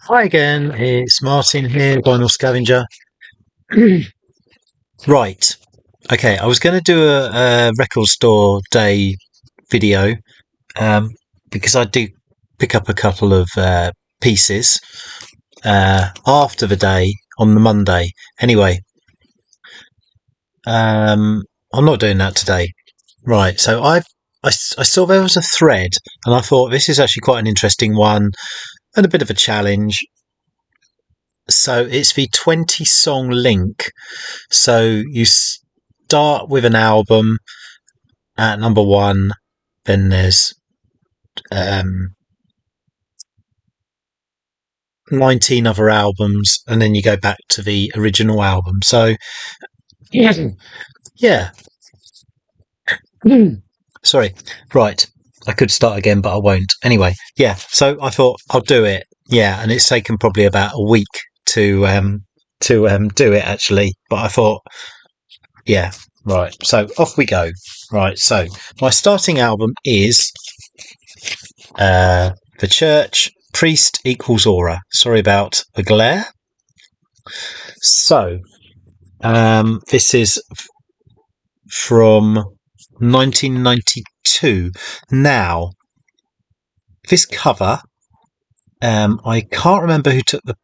Hi again, it's Martin here, Vinyl Scavenger. Right, okay, I was going to do a record store day video um, because I do pick up a couple of pieces after the day on the Monday. Anyway, I'm not doing that today. Right, so I saw there was a thread and I thought this is actually quite an interesting one and a bit of a challenge. So it's the 20 song link. So you start with an album at number one, then there's um, 19 other albums, and then you go back to the original album. So, yeah. Yeah. Sorry. Right. I could start again, but I won't. Anyway, yeah. So I thought I'll do it. Yeah, and it's taken probably about a week to do it actually. But I thought, yeah, right. So off we go. Right. So my starting album is The Church, Priest equals Aura. Sorry about the glare. So, this is from 1992. Now, this cover, I can't remember who took the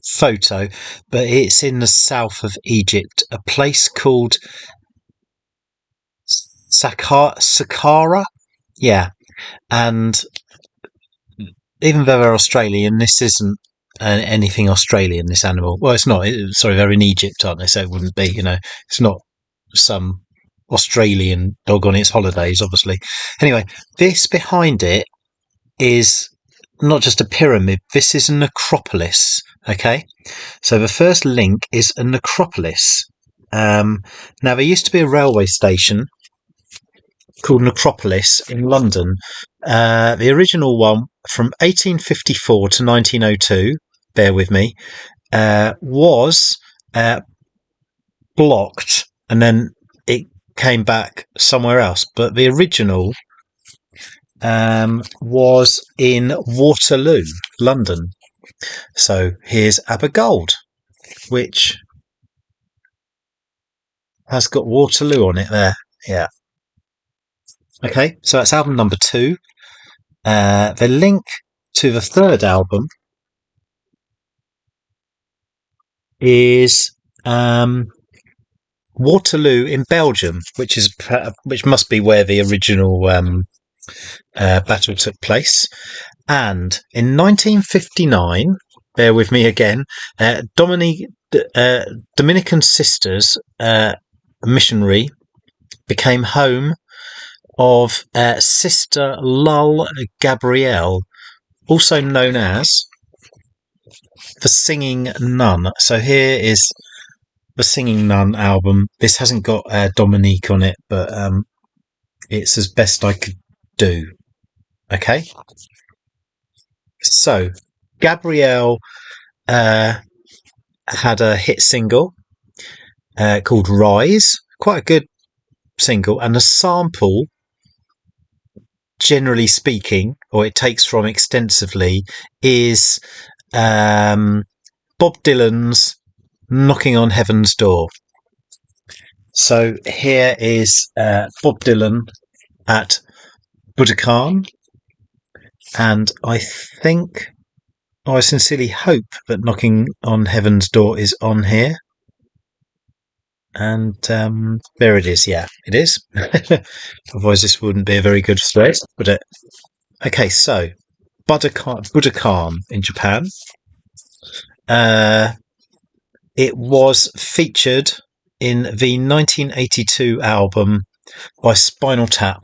photo, but it's in the south of Egypt, a place called Saqqara. Yeah, and even though they're Australian, this isn't anything Australian, this animal. Well, it's not. Sorry, they're in Egypt, aren't they? So it wouldn't be, it's not some Australian dog on its holidays, obviously. Anyway, this behind it is not just a pyramid, this is a necropolis. Okay, so the first link is a necropolis. Now, there used to be a railway station called Necropolis in London. The original one from 1854 to 1902, bear with me, was blocked and then it came back somewhere else. But the original was in Waterloo, London. So here's Abergold, which has got Waterloo on it there. Yeah. Okay, so that's album number 2. The link to the third album is Waterloo in Belgium, which must be where the original battle took place. And in 1959, bear with me again, Dominican sisters, a missionary, became home of Sister Lull Gabrielle, also known as the Singing Nun. So here is the Singing Nun album. This hasn't got Dominique on it, but it's as best I could do. Okay. So Gabrielle had a hit single called Rise, quite a good single, and a sample, generally speaking, or it takes from extensively, is Bob Dylan's Knocking on Heaven's Door. So here is Bob Dylan at Budokan, and I sincerely hope that Knocking on Heaven's Door is on here. And there it is. Yeah, it is. Otherwise, this wouldn't be a very good thread, would it? Okay, so Budokan in Japan. It was featured in the 1982 album by Spinal Tap.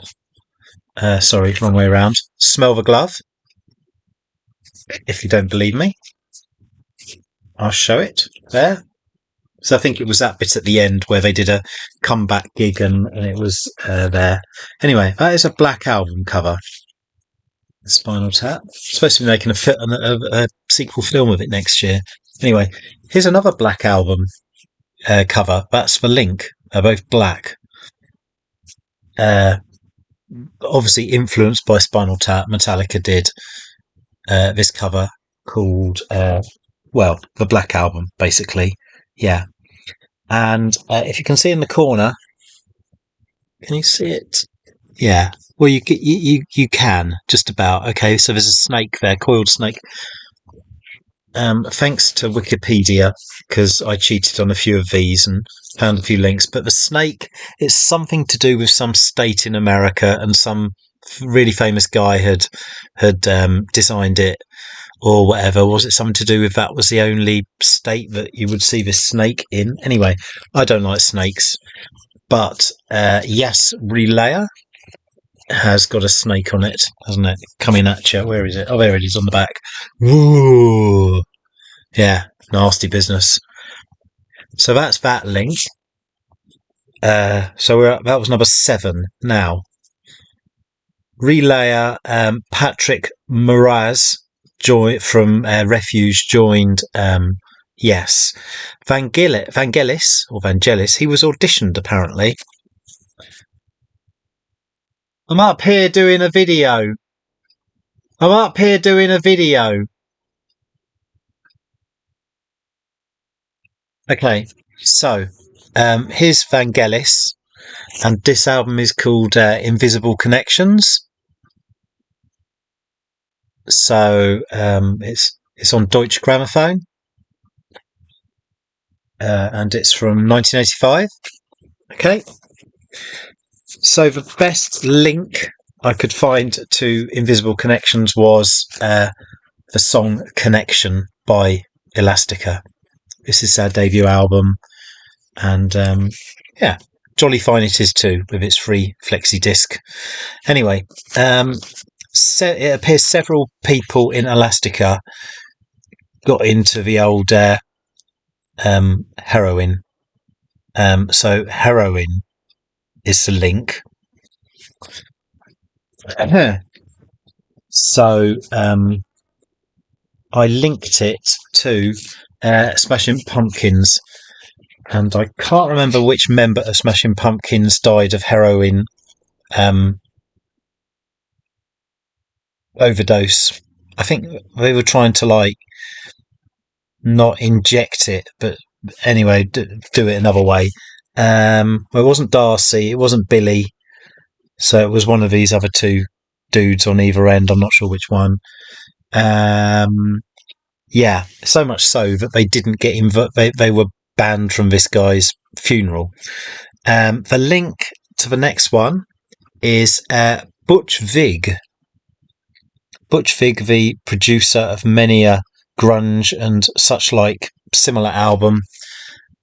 Sorry, wrong way around. Smell the Glove. If you don't believe me, I'll show it there. So I think it was that bit at the end where they did a comeback gig and it was there. Anyway, that is a black album cover. Spinal Tap. Supposed to be making a sequel film of it next year. Anyway, here's another black album cover. That's the Link. They're both black. Obviously influenced by Spinal Tap. Metallica did this cover called, the Black Album, basically. Yeah. And if you can see in the corner, can you see it? Yeah. Well, you can just about. Okay, so there's a snake there, coiled snake. Thanks to Wikipedia, because I cheated on a few of these and found a few links. But the snake, it's something to do with some state in America, and some really famous guy had designed it, or whatever. Was it something to do with that was the only state that you would see this snake in? Anyway, I don't like snakes, but yes, Relayer has got a snake on it, hasn't it? Coming at you. Where is it? Oh, there it is on the back. Woo! Yeah, nasty business. So that's that link. So that was number 7. Now, relayer Patrick Moraz from Refuge joined. Yes, Vangelis. He was auditioned apparently. I'm up here doing a video. Okay, so here's Vangelis, and this album is called Invisible Connections. So it's on Deutsche Grammophon, and it's from 1985. Okay, so the best link I could find to Invisible Connections was the song Connection by Elastica. This is their debut album, and yeah, jolly fine it is too, with its free flexi disc. Anyway, it appears several people in Elastica got into the old heroin. So heroin is the link. So I linked it to Smashing Pumpkins, and I can't remember which member of Smashing Pumpkins died of heroin overdose. I think they were trying to not inject it, but anyway, do it another way. Well, it wasn't Darcy, it wasn't Billy, so it was one of these other two dudes on either end. I'm not sure which one. Yeah, so much so that they didn't get they were banned from this guy's funeral. The link to the next one is Butch Vig. Butch Vig, the producer of many a grunge and such like similar album.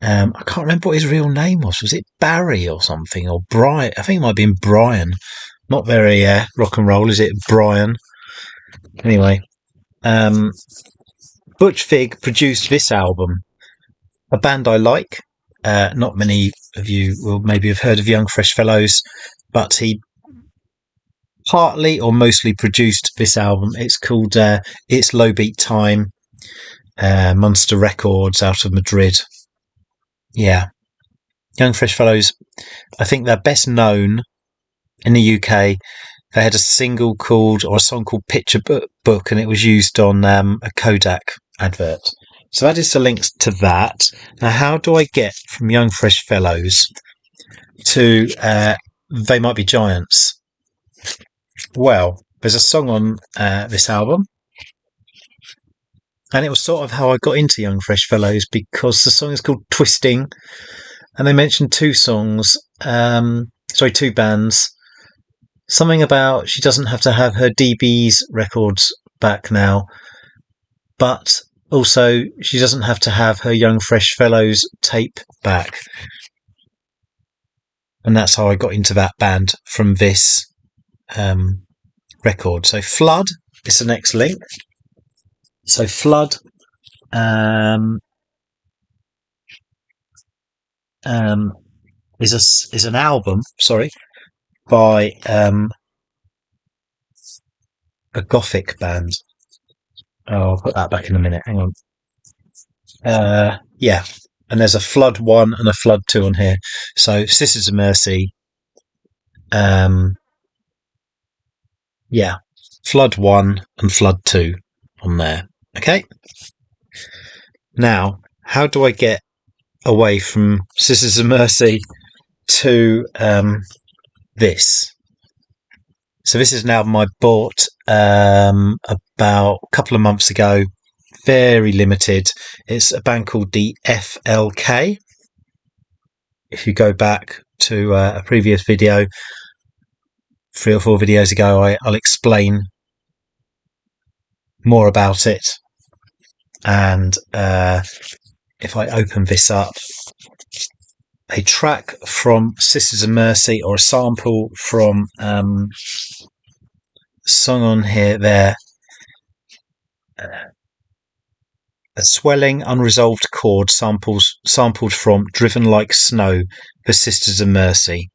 I can't remember what his real name was. Was it Barry or something, or Brian? I think it might have been Brian. Not very rock and roll, is it, Brian? Anyway, Butch Vig produced this album, a band I like. Not many of you will maybe have heard of Young Fresh Fellows, but he partly or mostly produced this album. It's called It's Low Beat Time, Monster Records out of Madrid. Yeah. Young Fresh Fellows, I think they're best known in the UK. They had a song called Picture Book, and it was used on a Kodak advert. So that is the links to that. Now, how do I get from Young Fresh Fellows to They Might Be Giants? Well, there's a song on this album, and it was sort of how I got into Young Fresh Fellows, because the song is called Twisting, and they mentioned two bands. Something about she doesn't have to have her DB's records back now, but also she doesn't have to have her Young Fresh Fellows tape back. And that's how I got into that band, from this record. So Flood is the next link. So Flood is an album, by a gothic band. Oh, I'll put that back in a minute. Hang on. Yeah. And there's a Flood 1 and a Flood 2 on here. So Sisters of Mercy. Yeah. Flood 1 and Flood 2 on there. Okay. Now, how do I get away from Sisters of Mercy to this? So this is an album I bought about a couple of months ago. Very limited. It's a band called the FLK. If you go back to a previous video, 3 or 4 videos ago, I'll explain more about it. And if I open this up, a track from Sisters of Mercy, or a sample from song on here there, a swelling unresolved chord sampled from Driven Like Snow for Sisters of Mercy.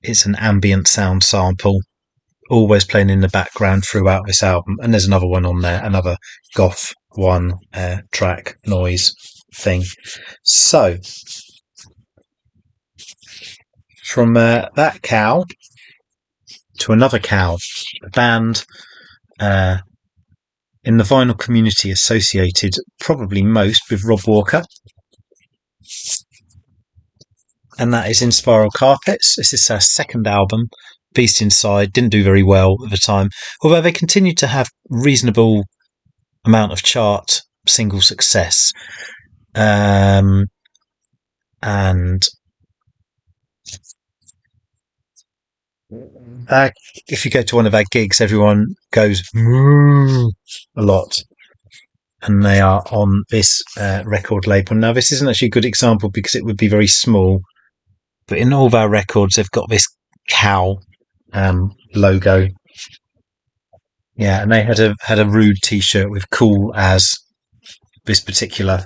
It's an ambient sound sample, always playing in the background throughout this album. And there's another one on there, another goth one track noise thing. So from that cow to another cow, a band in the vinyl community associated probably most with Rob Walker, and that is In Spiral Carpets. This is their second album, Beast Inside. Didn't do very well at the time, although they continued to have reasonable amount of chart single success. And if you go to one of our gigs, everyone goes moo a lot, and they are on this record label. Now, this isn't actually a good example because it would be very small, but in all of our records, they've got this cow logo. Yeah, and they had a Rude T-shirt with "Cool as" this particular.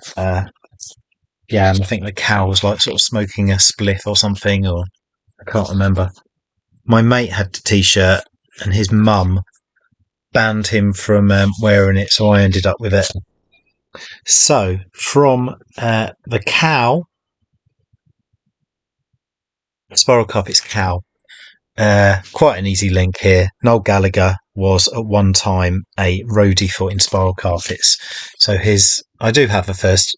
Yeah, and I think the cow was like sort of smoking a spliff or something, or I can't remember. My mate had the T-shirt, and his mum banned him from wearing it, so I ended up with it. So from the cow, Spiral Carpets cow, quite an easy link here. Noel Gallagher was at one time a roadie for In Spiral Carpets, so I do have the first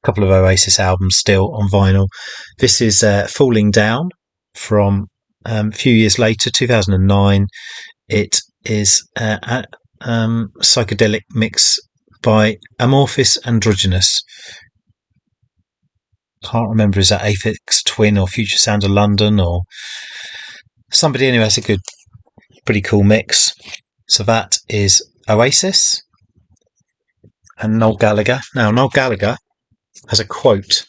couple of Oasis albums still on vinyl. This is Falling Down from a few years later, 2009. It is a psychedelic mix by Amorphous Androgynous. Can't remember, is that Aphex Twin or Future Sound of London or somebody? Anyway, it's a good, pretty cool mix. So that is Oasis and Noel Gallagher. Now, Noel Gallagher has a quote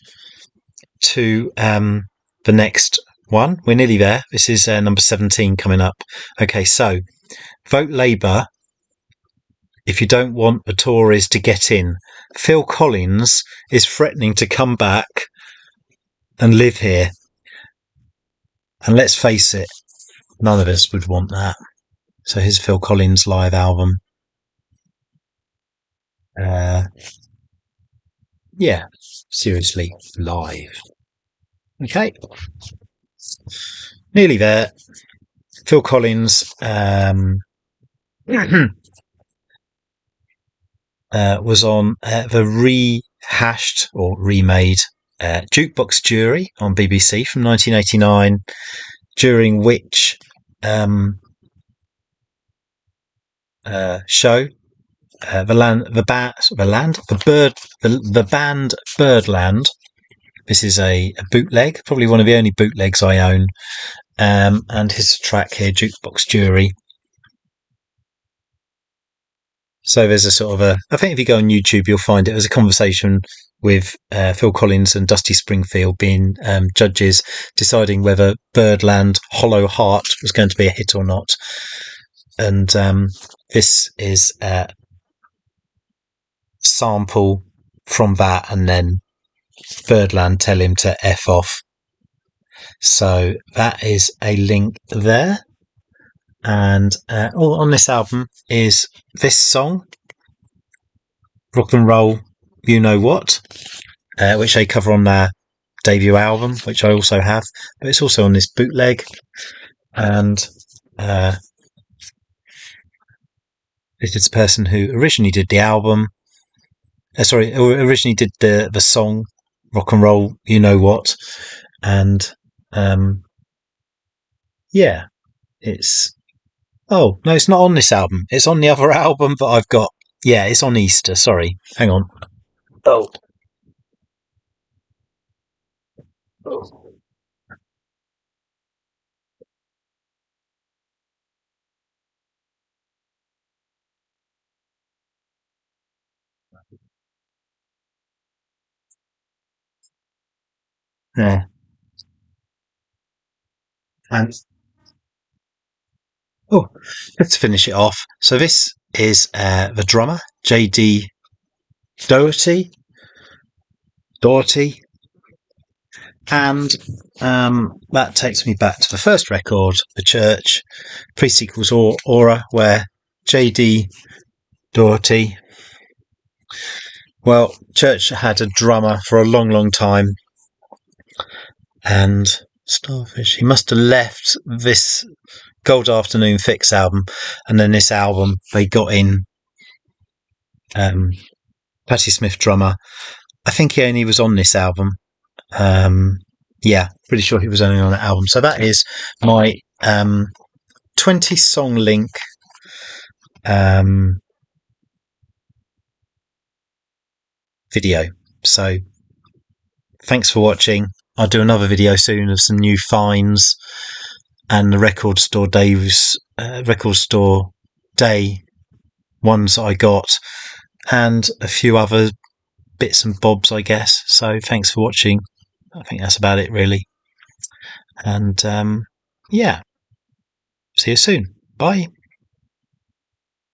to the next one. We're nearly there. This is number 17 coming up. Okay, so vote Labour if you don't want the Tories to get in. Phil Collins is threatening to come back and live here. And let's face it, none of us would want that. So here's Phil Collins' live album. Yeah, seriously, live. Okay. Nearly there. Phil Collins was on the rehashed or remade Jukebox Jury on BBC from 1989, during which show the band Birdland. This is a bootleg, probably one of the only bootlegs I own, and his track here, Jukebox Jury. So there's a sort of I think if you go on YouTube, you'll find it. There's a conversation with Phil Collins and Dusty Springfield being judges, deciding whether Birdland Hollow Heart was going to be a hit or not. And this is a sample from that, and then Birdland tell him to F off. So that is a link there. And all on this album is this song, Rock and Roll You Know What, which they cover on their debut album, which I also have, but it's also on this bootleg. And This is the person who originally did the album. Who originally did the song "Rock and Roll." You know what? And yeah, it's. Oh no, it's not on this album. It's on the other album that I've got. Yeah, it's on Easter. Sorry, hang on. Oh. Yeah. And oh, let's finish it off. So this is the drummer, JD Doherty. Doherty. And that takes me back to the first record, The Church, pre-sequels Aura, where JD Doherty. Well, Church had a drummer for a long, long time. And Starfish, he must have left this Gold Afternoon Fix album, and then this album they got in Patti Smith drummer. I think he only was on this album. Yeah, pretty sure he was only on that album. So that is my 20 song link video. So thanks for watching. I'll do another video soon of some new finds and the record store day ones I got, and a few other bits and bobs, I guess. So thanks for watching. I think that's about it, really. And yeah, see you soon. Bye.